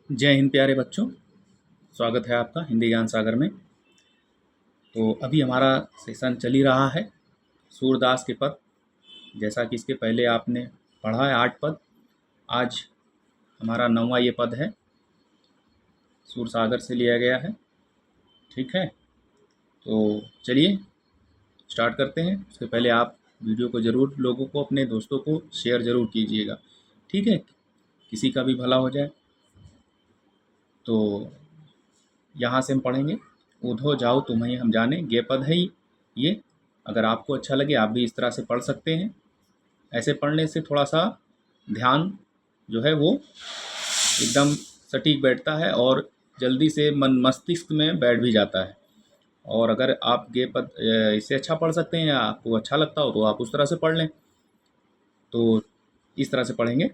जय हिंद प्यारे बच्चों। स्वागत है आपका हिंदी ज्ञान सागर में। तो अभी हमारा सेशन चल ही रहा है सूरदास के पद। जैसा कि इसके पहले आपने पढ़ा है 8 पद। आज हमारा 9वां ये पद है, सूरसागर से लिया गया है। ठीक है, तो चलिए स्टार्ट करते हैं। उसके पहले आप वीडियो को ज़रूर लोगों को, अपने दोस्तों को शेयर ज़रूर कीजिएगा। ठीक है, किसी का भी भला हो जाए। तो यहाँ से हम पढ़ेंगे, ऊधो जाओ तुम्हें हम जाने। गे पद है ये। अगर आपको अच्छा लगे आप भी इस तरह से पढ़ सकते हैं। ऐसे पढ़ने से थोड़ा सा ध्यान जो है वो एकदम सटीक बैठता है और जल्दी से मन मस्तिष्क में बैठ भी जाता है। और अगर आप गे पद इससे अच्छा पढ़ सकते हैं या आपको अच्छा लगता हो तो आप उस तरह से पढ़ लें। तो इस तरह से पढ़ेंगे,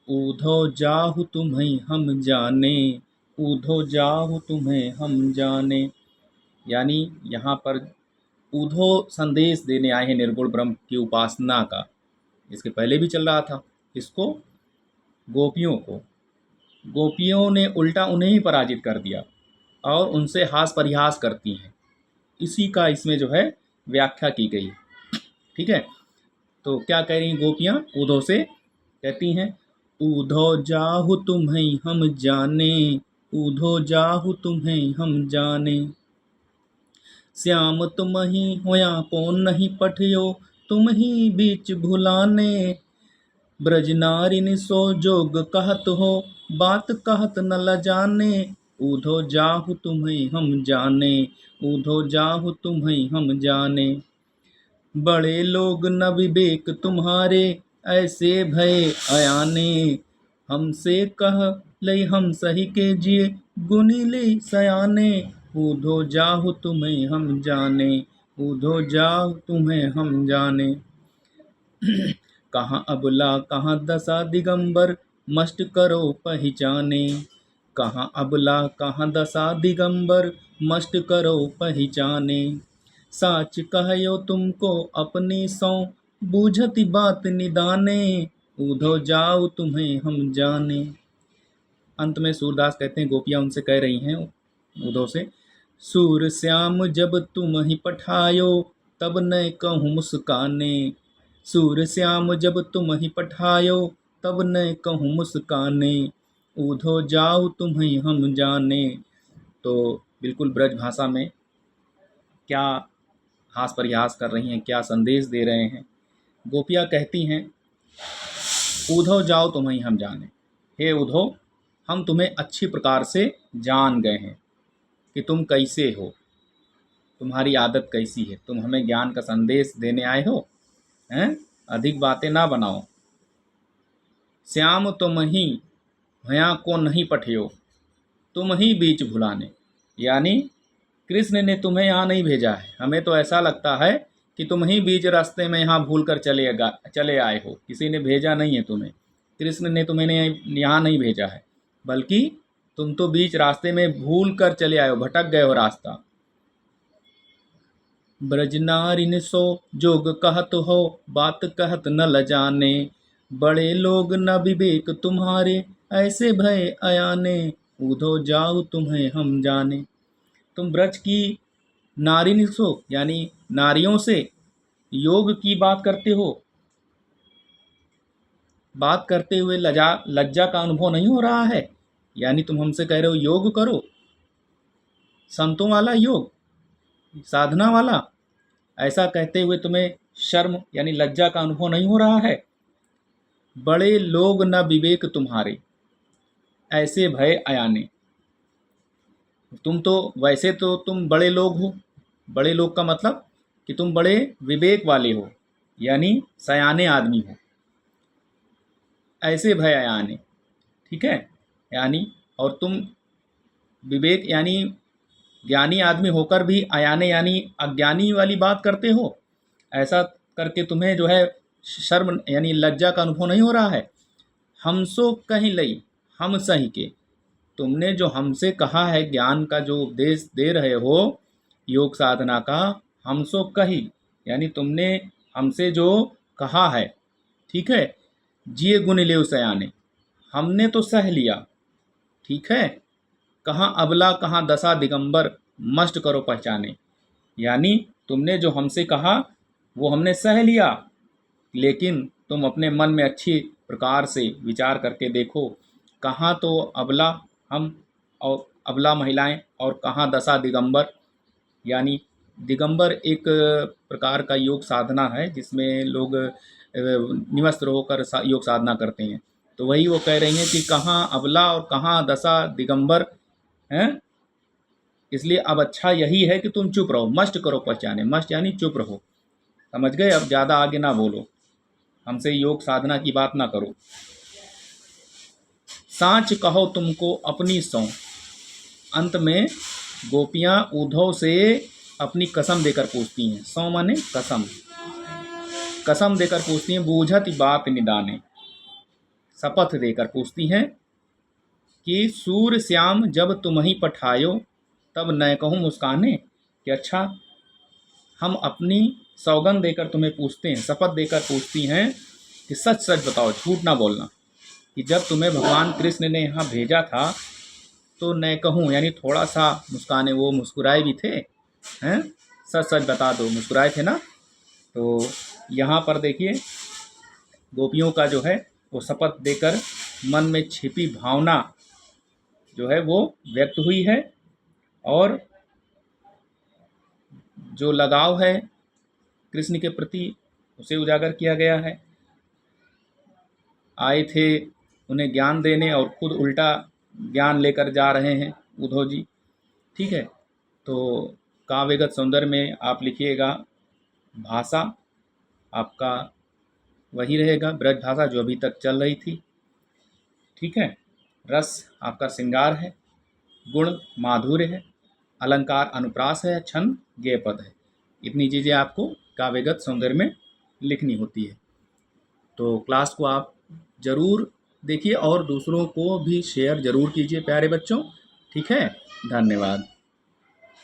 ऊधो जाहु तुम्हें हम जाने, ऊधो जाहु तुम्हें हम जाने। यानी यहाँ पर ऊधो संदेश देने आए हैं निर्गुण ब्रह्म की उपासना का। इसके पहले भी चल रहा था। इसको गोपियों को, गोपियों ने उल्टा उन्हें ही पराजित कर दिया और उनसे हास परिहास करती हैं। इसी का इसमें जो है व्याख्या की गई। ठीक है, तो क्या कह रही हैं गोपियाँ ऊधो से? कहती हैं, ऊधो जाहु तुम्हें हम जाने, ऊधो जाहु तुम्हें हम जाने। श्याम तुम ही होया कौन नहीं पठियो, तुम ही बीच भुलाने। ब्रज नारिन सो जोग कहत हो, बात कहत न लजाने। ऊधो जाहु तुम्हें हम जाने, ऊधो जाहु तुम्हें हम जाने। बड़े लोग न विवेक तुम्हारे, ऐसे भय अयाने। हमसे कह लई हम सही के जिए, गुनी लई सयाने। ऊधो जाहु तुम्हें हम जाने, ऊधो जाहु तुम्हें हम जाने। कहाँ अबला कहाँ दशा दिगंबर, मस्ट करो पहचाने। कहाँ अबला कहाँ दशा दिगंबर, मस्ट करो पहचाने। साच कहो तुमको अपनी सौ, बूझती बात निदाने। ऊधो जाओ तुम्हें हम जाने। अंत में सूरदास कहते हैं, गोपियाँ उनसे कह रही हैं ऊधो से, सूर श्याम जब तुम ही पठायो, तब न कहूँ मुस्काने। सूर श्याम जब तुम ही पठायो, तब न कहूँ मुस्काने। ऊधो जाओ तुम्हें हम जाने। तो बिल्कुल ब्रज भाषा में क्या हास परिहास कर रही हैं, क्या संदेश दे रहे हैं। गोपियाँ कहती हैं, ऊधो जाओ तुम्हें हम जाने। हे उद्धव, हम तुम्हें अच्छी प्रकार से जान गए हैं कि तुम कैसे हो, तुम्हारी आदत कैसी है। तुम हमें ज्ञान का संदेश देने आए हो हैं, अधिक बातें ना बनाओ। श्याम तुम ही भया को नहीं पठियो, तुम ही बीच भुलाने। यानी कृष्ण ने तुम्हें यहाँ नहीं भेजा है। हमें तो ऐसा लगता है कि तुम ही बीच रास्ते में यहाँ भूल कर चले आए हो। किसी ने भेजा नहीं है तुम्हें, कृष्ण ने तुम्हें यहाँ नहीं भेजा है, बल्कि तुम तो बीच रास्ते में भूल कर चले आए हो, भटक गए हो रास्ता। ब्रज नारिन सो जोग कहत हो, बात कहत न लजाने। बड़े लोग न विवेक तुम्हारे, ऐसे भय अयाने। ऊधो जाओ तुम्हें हम जाने। तुम ब्रज की नारिन सो यानी नारियों से योग की बात करते हो। बात करते हुए लज्जा का अनुभव नहीं हो रहा है। यानी तुम हमसे कह रहे हो योग करो, संतों वाला योग, साधना वाला। ऐसा कहते हुए तुम्हें शर्म यानी लज्जा का अनुभव नहीं हो रहा है। बड़े लोग न विवेक तुम्हारे, ऐसे भय अयाने। तुम तो वैसे तो तुम बड़े लोग हो। बड़े लोग का मतलब कि तुम बड़े विवेक वाले हो, यानी सयाने आदमी हो। ऐसे भय अयाने, ठीक है। यानी और तुम विवेक यानी ज्ञानी आदमी होकर भी अयाने यानी अज्ञानी वाली बात करते हो। ऐसा करके तुम्हें जो है शर्म यानी लज्जा का अनुभव नहीं हो रहा है। हमसो कहीं लई हम सही के, तुमने जो हमसे कहा है, ज्ञान का जो उपदेश दे रहे हो योग साधना का, हमसो कही यानी तुमने हमसे जो कहा है, ठीक है। जिए गुण ले सयाने, हमने तो सह लिया। ठीक है। कहाँ अबला कहाँ दशा दिगंबर, मस्ट करो पहचाने। यानी तुमने जो हमसे कहा वो हमने सह लिया, लेकिन तुम अपने मन में अच्छी प्रकार से विचार करके देखो, कहाँ तो अबला हम और अबला महिलाएं, और कहाँ दशा दिगंबर। यानी दिगंबर एक प्रकार का योग साधना है जिसमें लोग निवस्त्र होकर योग साधना करते हैं। तो वही वो कह रही हैं कि कहाँ अबला और कहाँ दशा दिगंबर हैं। इसलिए अब अच्छा यही है कि तुम चुप रहो, मस्ट करो पहचाने। मस्ट यानी चुप रहो, समझ गए। अब ज़्यादा आगे ना बोलो, हमसे योग साधना की बात ना करो। सांच कहो तुमको अपनी सौं, अंत में गोपियाँ उद्धव से अपनी कसम देकर पूछती हैं। सौ माने कसम, कसम देकर पूछती हैं। बूझत बात निदाने, शपथ देकर पूछती हैं कि सूर्य श्याम जब तुम ही पठायो, तब न कहूँ मुस्काने। कि अच्छा, हम अपनी सौगंध देकर तुम्हें पूछते हैं, शपथ देकर पूछती हैं कि सच सच बताओ, झूठ ना बोलना, कि जब तुम्हें भगवान कृष्ण ने यहाँ भेजा था तो न कहूँ यानी थोड़ा सा मुस्काने, वो मुस्कुराए भी थे हैं, सच सच बता दो, मुस्कुराए थे ना। तो यहाँ पर देखिए गोपियों का जो है वो शपथ देकर मन में छिपी भावना जो है वो व्यक्त हुई है, और जो लगाव है कृष्ण के प्रति उसे उजागर किया गया है। आए थे उन्हें ज्ञान देने और खुद उल्टा ज्ञान लेकर जा रहे हैं उद्धव जी, ठीक है। तो काव्यगत सौंदर्य में आप लिखिएगा भाषा आपका वही रहेगा, ब्रज भाषा जो अभी तक चल रही थी, ठीक है। रस आपका श्रृंगार है, गुण माधुर्य है, अलंकार अनुप्रास है, छंद गेय पद है। इतनी चीज़ें आपको काव्यगत सौंदर्य में लिखनी होती है। तो क्लास को आप ज़रूर देखिए और दूसरों को भी शेयर ज़रूर कीजिए प्यारे बच्चों, ठीक है। धन्यवाद।